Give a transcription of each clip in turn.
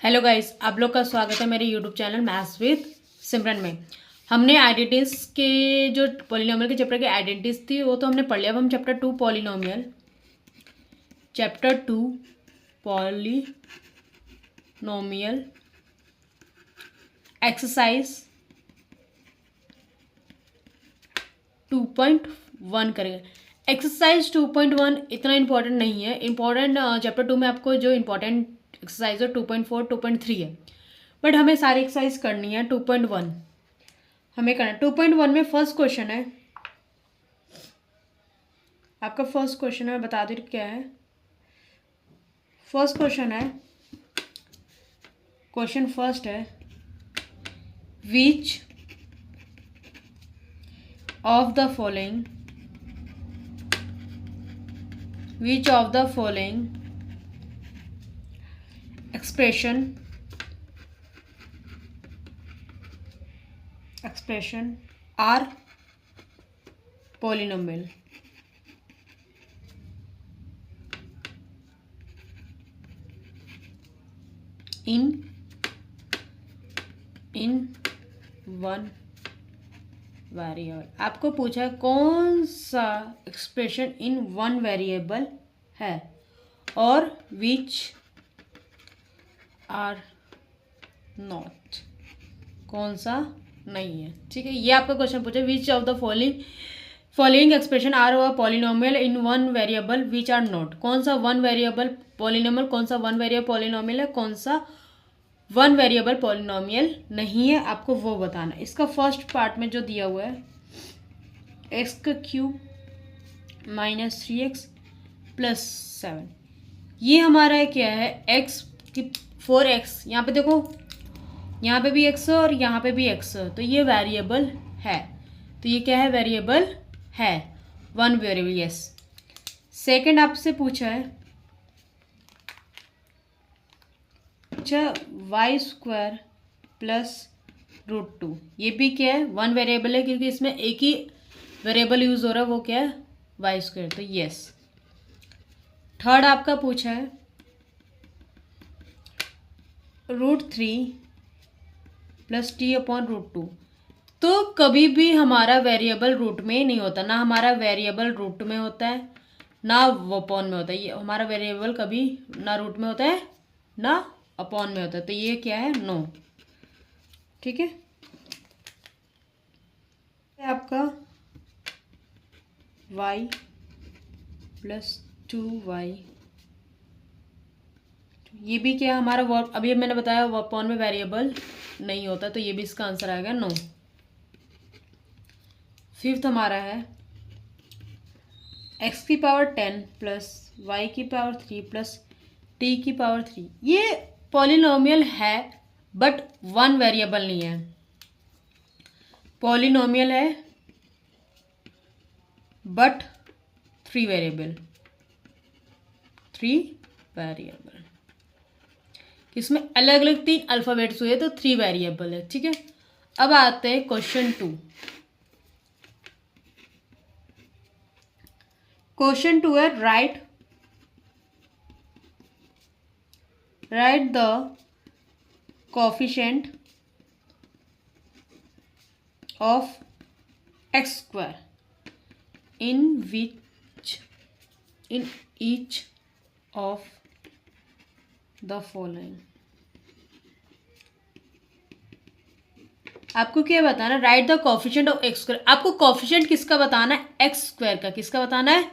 Hello guys, आप लोग का स्वागत है मेरे यूट्यूब चैनल मैथ्स विद सिमरन में। हमने आइडेंटिटीज के जो पॉलिनोमियल के चैप्टर की आइडेंटिटीज थी वो तो हमने पढ़ लिया। अब हम चैप्टर 2 पॉलिनोमियल एक्सरसाइज 2.1 करेंगे। एक्सरसाइज 2.1 इतना इम्पोर्टेंट नहीं है। इम्पोर्टेंट चैप्टर 2 में आपको जो इम्पोर्टेंट एक्सरसाइज है 2.4 2.3 है, बट हमें सारी एक्सरसाइज करनी है। 2.1 हमें करना है। 2.1 में फर्स्ट क्वेश्चन है आपका। फर्स्ट क्वेश्चन है, मैं बता दूँ क्या है। फर्स्ट क्वेश्चन है, क्वेश्चन फर्स्ट है, विच of the following expression are polynomial? in one variable. आपको पूछा कौन सा एक्सप्रेशन इन वन वेरिएबल है और विच आर नॉट, कौन सा नहीं है। ठीक है, ये आपका क्वेश्चन पूछा। Which of the following expression are polynomial in one variable which are not. कौन सा वन वेरिएबल पॉलिनोमियल, कौन सा वन वेरिएबल पॉलिनोमियल है, कौन सा वन वेरिएबल पॉलिनोमियल नहीं है, आपको वो बताना। इसका फर्स्ट पार्ट में जो दिया हुआ है एक्स का क्यूब माइनस 3x प्लस 7, ये हमारा है क्या है, एक्स की 4x। यहाँ पे देखो, यहाँ पे भी x और यहाँ पे भी x, तो ये वेरिएबल है। तो ये क्या है, वेरिएबल है, वन वेरिएबल। यस। सेकंड आपसे पूछा है, अच्छा, y² प्लस √2, ये भी क्या है, वन वेरिएबल है, क्योंकि इसमें एक ही वेरिएबल यूज हो रहा है, वो क्या है, y²। तो यस। थर्ड आपका पूछा है √3 प्लस t/√2, तो कभी भी हमारा वेरिएबल रूट में नहीं होता, ना हमारा वेरिएबल रूट में होता है ना वो अपॉन में होता है। ये हमारा वेरिएबल कभी ना रूट में होता है ना अपॉन में होता है, तो ये क्या है, नो। ठीक है, आपका y प्लस 2y, ये भी क्या हमारा वर्ब, अभी मैंने बताया अपॉन में वेरिएबल नहीं होता, तो ये भी इसका आंसर आएगा नो। फिफ्थ हमारा है x⁻10 plus y⁻3 plus t⁻3, ये पॉलिनोमियल है बट वन वेरिएबल नहीं है। पॉलिनोमियल है बट थ्री वेरिएबल, इसमें अलग अलग 3 अल्फ़ाबेट्स हुए तो 3 वेरिएबल है। ठीक है, अब आते हैं क्वेश्चन 2। क्वेश्चन 2 है, right the coefficient of x² in each of the following। आपको क्या बताना, right the coefficient of x²। आपको कोएफिशिएंट किसका बताना है, x² का। किसका बताना है,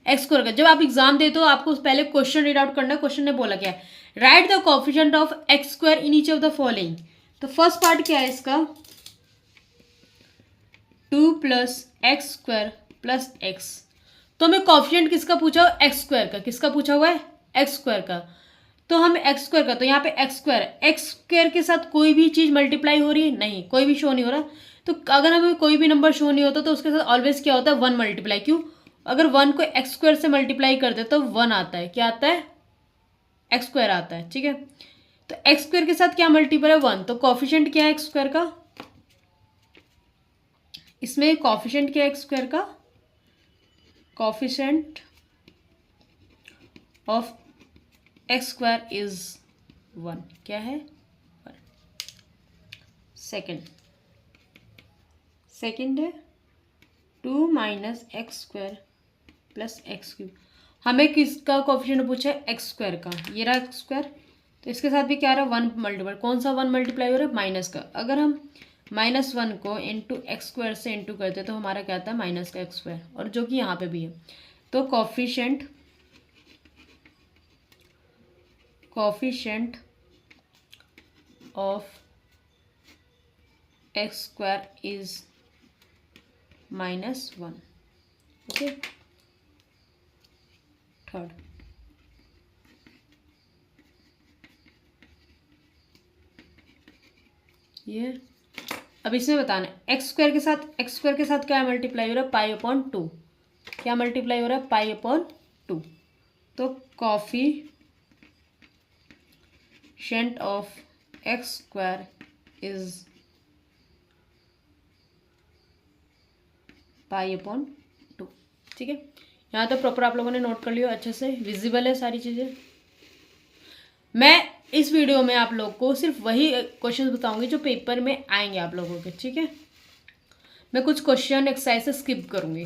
x² का। जब आप एग्जाम देते हो आपको पहले क्वेश्चन रीड आउट करना है। क्वेश्चन ने बोला क्या है, right the coefficient of x² in each of the following. तो फर्स्ट पार्ट क्या है इसका, 2 प्लस x² प्लस x। तो हमें कोएफिशिएंट किसका पूछा हुआ, x² का। किसका पूछा हुआ है, x² का। तो हम x² का, तो यहाँ पे x² के साथ कोई भी चीज़ मल्टीप्लाई हो रही है, नहीं, कोई भी शो नहीं हो रहा। तो अगर हमें कोई भी नंबर शो नहीं होता तो उसके साथ ऑलवेज क्या होता है, 1 मल्टीप्लाई। क्यों, अगर 1 को x² से मल्टीप्लाई कर दे तो 1 आता है। क्या आता है, x² आता है। ठीक है, तो x² के साथ क्या मल्टीपल है, 1। तो कोएफिशिएंट क्या है x² का, इसमें कोएफिशिएंट क्या है x² का, कोएफिशिएंट ऑफ x² इज 1, क्या है 1। सेकंड है 2 minus x square plus x cube. हमें किसका कोफिशिएंट पूछा है, एक्स स्क्वायर का, ये रहा एक्स स्क्वायर, तो इसके साथ भी क्या रहा 1 मल्टीप्लाई, कौन सा 1 मल्टीप्लाई हो रहा है, माइनस का। अगर हम -1 को इंटू एक्स स्क्वायर से इंटू करते तो हमारा क्या आता है माइनस का एक्स स्क्वायर, और जो कि यहाँ पे भी है। तो coefficient of x square is -1, okay. Third, ये अब इसमें बताना है एक्स स्क्वायर के साथ क्या मल्टीप्लाई हो रहा है, पाई अपॉन 2, क्या मल्टीप्लाई हो रहा है, पाई अपॉन 2। तो coefficient of x square is pi upon 2, ठीक है। यहाँ तो प्रॉपर आप लोगों ने नोट कर लिया, अच्छे से विजिबल है सारी चीज़ें। मैं इस वीडियो में आप लोग को सिर्फ वही क्वेश्चन बताऊंगी जो पेपर में आएंगे आप लोगों के, ठीक है। मैं कुछ क्वेश्चन एक्सरसाइज स्किप करूंगी।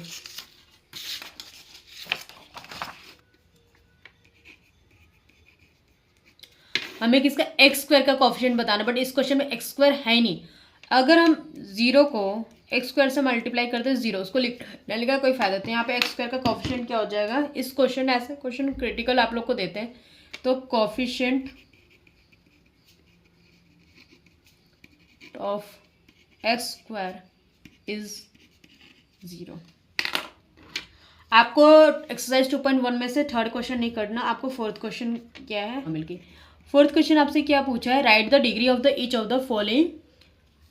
हमें किसका, एक्स स्क्वायर का कोफिशिएंट बताना, बट इस क्वेश्चन में एक्स स्क्वायर है ही नहीं। अगर हम 0 को एक्स स्क्वायर से मल्टीप्लाई करते हैं 0, उसको लिखने का कोई फायदा नहीं। यहाँ पे एक्स स्क्वायर का कोफिशिएंट क्या हो जाएगा, इस क्वेश्चन, ऐसे क्वेश्चन क्रिटिकल आप लोग को देते हैं, तो coefficient of x square is 0। आपको एक्सरसाइज 2.1 में से थर्ड क्वेश्चन नहीं करना, आपको फोर्थ क्वेश्चन क्या है मिलके। फोर्थ क्वेश्चन आपसे क्या पूछा है, right the degree of the each of the following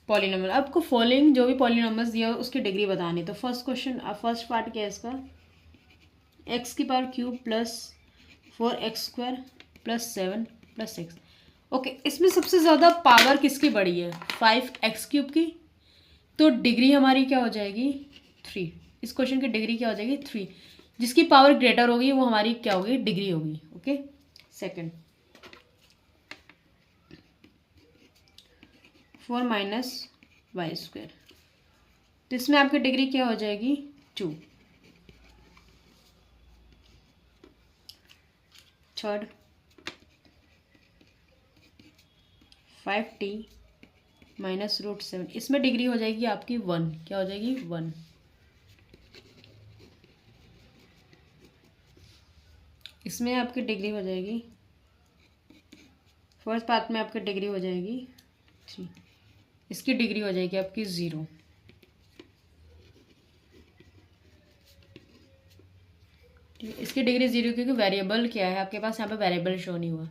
polynomial. आपको फॉलोइंग जो भी पॉलिनोमियल्स दिया उसकी डिग्री बतानी। तो फर्स्ट क्वेश्चन, फर्स्ट पार्ट क्या है इसका, एक्स की power cube plus 4x square plus 7 plus 6। Okay, इसमें सबसे ज़्यादा पावर किसकी बड़ी है, 5x क्यूब की, तो डिग्री हमारी क्या हो जाएगी 3। इस क्वेश्चन की डिग्री क्या हो जाएगी 3, जिसकी पावर ग्रेटर होगी वो हमारी क्या होगी, डिग्री होगी, okay. Second, 4 minus Y square, तो इसमें आपकी डिग्री क्या हो जाएगी 2। थर्ड, 5t माइनस √7, इसमें डिग्री हो जाएगी आपकी 1, क्या हो जाएगी 1। इसमें आपकी डिग्री हो जाएगी, फर्स्ट पार्ट में आपकी डिग्री हो जाएगी 3, इसकी डिग्री हो जाएगी आपकी 0। ठीक है, इसकी डिग्री 0 क्योंकि वेरिएबल क्या है आपके पास, यहाँ पे वेरिएबल शो नहीं हुआ।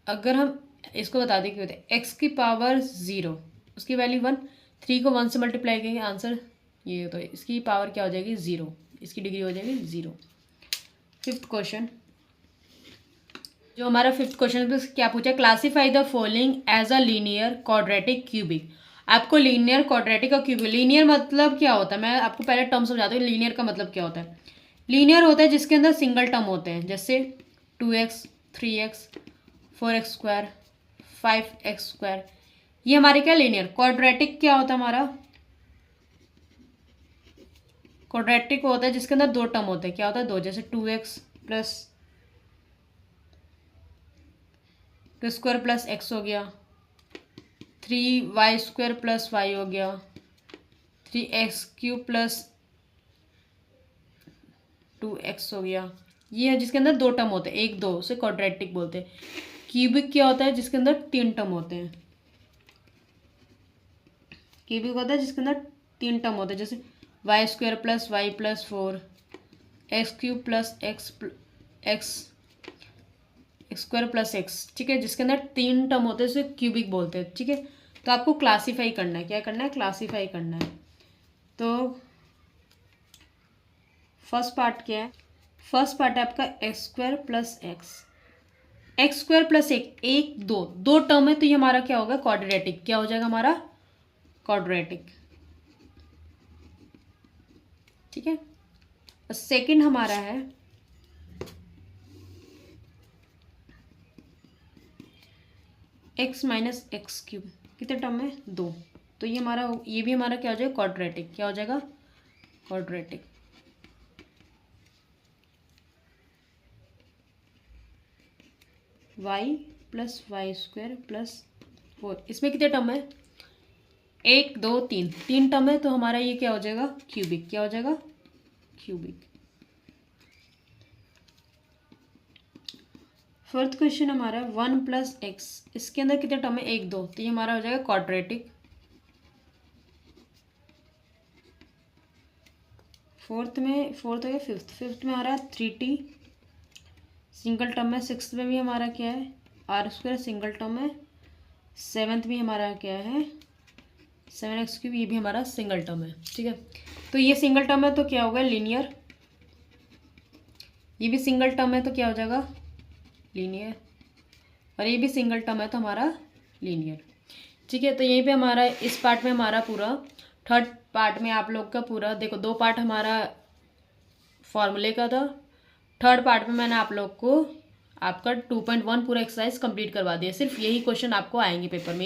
अगर हम इसको बता दें कि होता है एक्स की पावर 0, उसकी वैल्यू 1, 3 को 1 से मल्टीप्लाई करेंगे आंसर ये, तो इसकी पावर क्या हो जाएगी 0, इसकी डिग्री हो जाएगी 0। फिफ्थ क्वेश्चन, जो हमारा फिफ्थ क्वेश्चन है क्या पूछा, classify the following as a linear quadratic cubic. आपको लीनियर क्वाड्रेटिक और क्यूबिक, लीनियर मतलब क्या होता है, मैं आपको पहले टर्म समझाता हूँ लीनियर का मतलब क्या होता है। लीनियर होता है जिसके अंदर सिंगल टर्म होते हैं, जैसे 2x 3x 4x square 5x square, ये हमारे क्या लीनियर। क्वाड्रेटिक क्या होता है हमारा, क्वाड्रेटिक होता है जिसके अंदर 2 टर्म होते हैं, क्या होता है 2, जैसे 2x plus 2 square plus x हो गया, 3y स्क्वायर प्लस y हो गया, 3x क्यूब प्लस 2x हो गया। ये है जिसके अंदर 2 टर्म होते हैं, 1 2 से क्वाड्रेटिक बोलते हैं। क्यूबिक क्या होता है जिसके अंदर 3 टर्म होते हैं, क्यूबिक होता है जिसके अंदर 3 टर्म होते हैं, जैसे Y square plus Y plus 4, X cube plus X square plus X, ठीक है, जिसके अंदर 3 टर्म होते हैं उसे क्यूबिक बोलते हैं, ठीक है। तो आपको क्लासीफाई करना है, क्या करना है, क्लासीफाई करना है। तो फर्स्ट पार्ट क्या है, फर्स्ट पार्ट है आपका x square plus X square plus 1 2 term है, तो ये हमारा क्या होगा क्वाड्रेटिक, क्या हो जाएगा हमारा क्वाड्रेटिक, ठीक है। और सेकंड हमारा है एक्स माइनस एक्स क्यूब कितने टर्म है 2। तो ये भी हमारा क्या हो जाएगा क्वाड्रेटिक, क्या हो जाएगा quadratic. Y plus Y square plus 4, इसमें कितने टर्म है 1 2 3, 3 टर्म है, तो हमारा ये क्या हो जाएगा क्यूबिक, क्या हो जाएगा क्यूबिक। फोर्थ क्वेश्चन हमारा 1 प्लस एक्स, इसके अंदर कितने टर्म है 1 2, तो ये हमारा हो जाएगा क्वाड्रेटिक। फोर्थ हो गया, फिफ्थ में हमारा 3t सिंगल टर्म है, सिक्स्थ में भी हमारा क्या है आर स्क्वायर सिंगल टर्म है, सेवन्थ में हमारा क्या है 7x क्यूब, ये भी हमारा सिंगल टर्म है। ठीक है, तो ये सिंगल टर्म है तो क्या होगा लीनियर, ये भी सिंगल टर्म है तो क्या हो जाएगा लीनियर, और ये भी सिंगल टर्म है तो हमारा लीनियर। ठीक है, तो यहीं पे हमारा इस पार्ट में हमारा पूरा, थर्ड पार्ट में आप लोग का पूरा देखो, 2 पार्ट हमारा फॉर्मूले का था, थर्ड पार्ट में मैंने आप लोग को आपका 2.1 पूरा एक्सरसाइज कंप्लीट करवा दिया। सिर्फ यही क्वेश्चन आपको आएंगे पेपर में,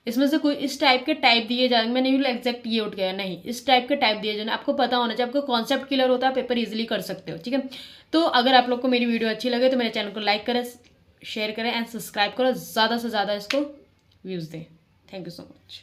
इसमें से कोई इस टाइप के टाइप दिए जाएंगे, मैं नहीं बोला एग्जैक्ट ये उठ गया, नहीं, इस टाइप के टाइप दिए जाए, आपको पता होना चाहिए, आपको कॉन्सेप्ट क्लियर होता है पेपर इजीली कर सकते हो। ठीक है, तो अगर आप लोग को मेरी वीडियो अच्छी लगे तो मेरे चैनल को लाइक करें, शेयर करें एंड सब्सक्राइब करो, ज़्यादा से ज़्यादा इसको व्यूज़ दें। Thank you so much.